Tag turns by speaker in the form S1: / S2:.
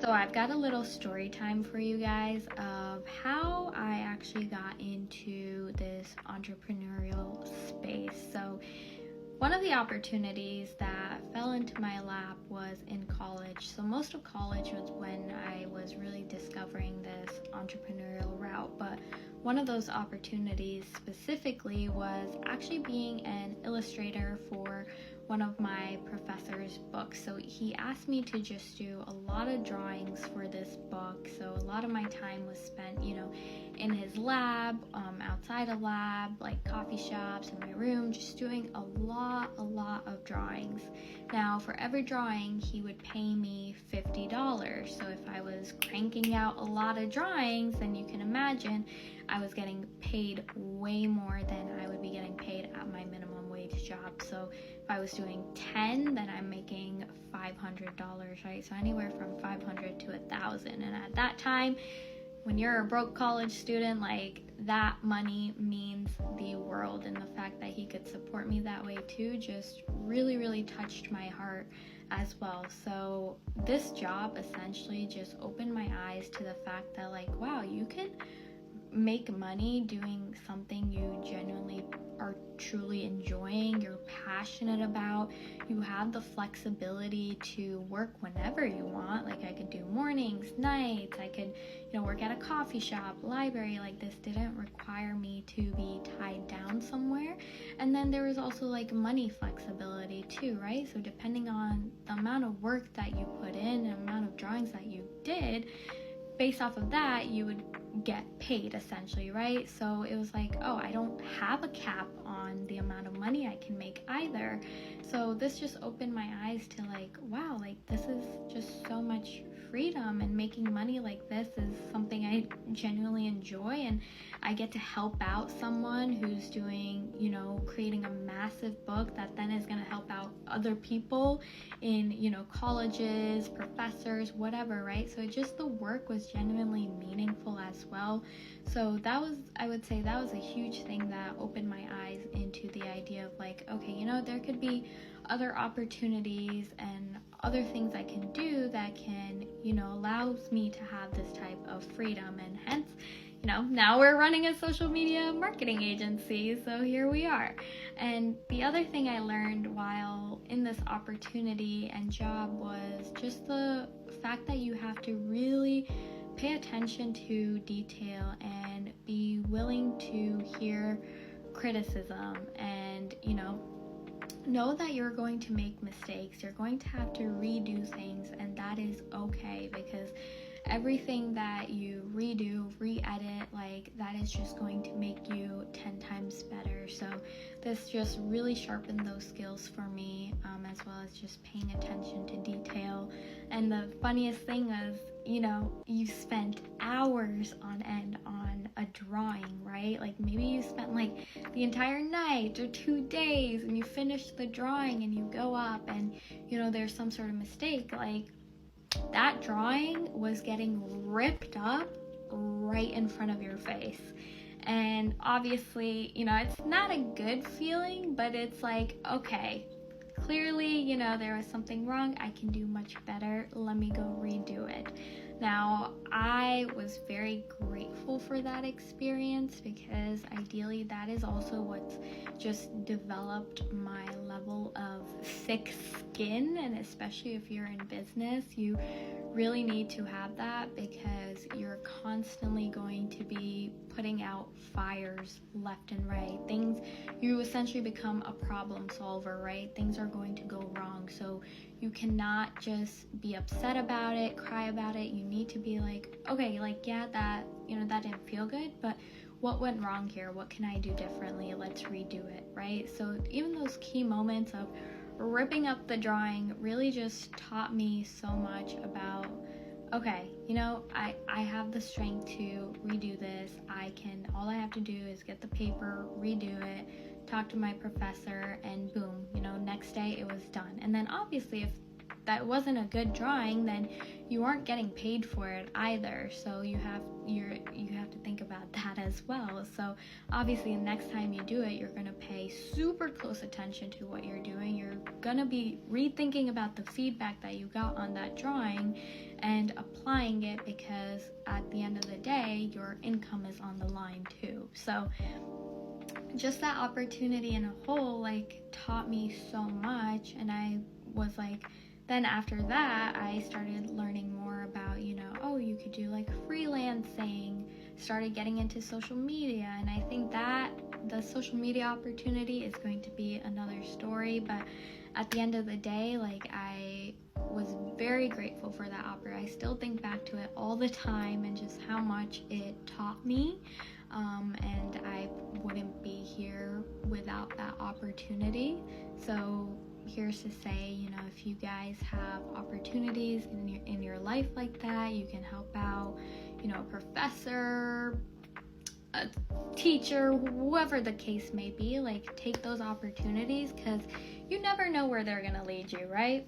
S1: So I've got a little story time for you guys of how I actually got into this entrepreneurial space. So one of the opportunities that fell into my lap was in college. So most of college was when I was really discovering this entrepreneurial route, but one of those opportunities specifically was actually being an illustrator for one of my professor's books. So he asked me to just do a lot of drawings for this book. So a lot of my time was spent, in his lab, outside a lab, like coffee shops, in my room, just doing a lot of drawings. Now, for every drawing, he would pay me $50. So if I was cranking out a lot of drawings, then you can imagine I was getting paid way more than I would be getting paid at my minimum wage job. So if I was doing 10, then I'm making $500, right? So anywhere from $500 to $1,000. And at that time, when you're a broke college student, like, that money means the world. And the fact that he could support me that way too just really touched my heart as well. So this job essentially just opened my eyes to the fact that, like, wow, you can make money doing something you genuinely are truly enjoying, you're passionate about. You have the flexibility to work whenever you want. Like, I could do mornings, nights, I could work at a coffee shop, library. Like, this didn't require me to be tied down somewhere. And then there was also like money flexibility too, right? So depending on the amount of work that you put in, the amount of drawings that you did, based off of that, you would get paid essentially, right? So it was like, oh, I don't have a cap on the amount of money I can make either. So this just opened my eyes to, like, wow, like, this is just so much freedom, and making money like this is something I genuinely enjoy, and I get to help out someone who's doing, creating a massive book that then is going to help out other people in, colleges, professors, whatever, right? So just the work was genuinely meaningful as well. So I would say that was a huge thing that opened my eyes into the idea of, like, okay, there could be other opportunities and other things I can do that can, allows me to have this type of freedom. And hence, now we're running a social media marketing agency, so here we are. And the other thing I learned while in this opportunity and job was just the fact that you have to really pay attention to detail and be willing to hear criticism, and know that you're going to make mistakes. You're going to have to redo things, and that is okay, because everything that you redo, re-edit, like, that is just going to make you 10 times better. So this just really sharpened those skills for me, as well as just paying attention to detail. And the funniest thing is, you spent hours on end on a drawing, right? Like, maybe you spent like the entire night or 2 days, and you finish the drawing and you go up and there's some sort of mistake. Like, that drawing was getting ripped up right in front of your face. And obviously, it's not a good feeling, but it's like, okay, clearly, there was something wrong. I can do much better. Let me go redo it. Now, I was very grateful for that experience, because ideally that is also what's just developed my level of thick skin. And especially if you're in business, you really need to have that, because you're constantly going to be putting out fires left and right. You essentially become a problem solver, right? Things are going to go wrong. So you cannot just be upset about it, cry about it. You need to be like, okay, like, yeah, that didn't feel good, but what went wrong here? What can I do differently? Let's redo it, right? So even those key moments of ripping up the drawing really just taught me so much about, okay, I have the strength to redo this. All I have to do is get the paper, redo it, talk to my professor, and boom, next day it was done. And then obviously if that wasn't a good drawing, then you aren't getting paid for it either. So you have to think about that as well. So obviously the next time you do it, you're going to pay super close attention to what you're doing. You're going to be rethinking about the feedback that you got on that drawing and applying applying it, because at the end of the day, your income is on the line too. So just that opportunity in a whole, like, taught me so much. And I was like, then after that, I started learning more about, you know, oh, you could do like freelancing, started getting into social media. And I think that the social media opportunity is going to be another story. But at the end of the day, like, I was very grateful for that opportunity. I still think back to it all the time and just how much it taught me. And I wouldn't be here without that opportunity. So here's to say, you know, if you guys have opportunities in your life like that, you can help out, you know, a professor, a teacher, whoever the case may be, like, take those opportunities, because you never know where they're gonna lead you, right?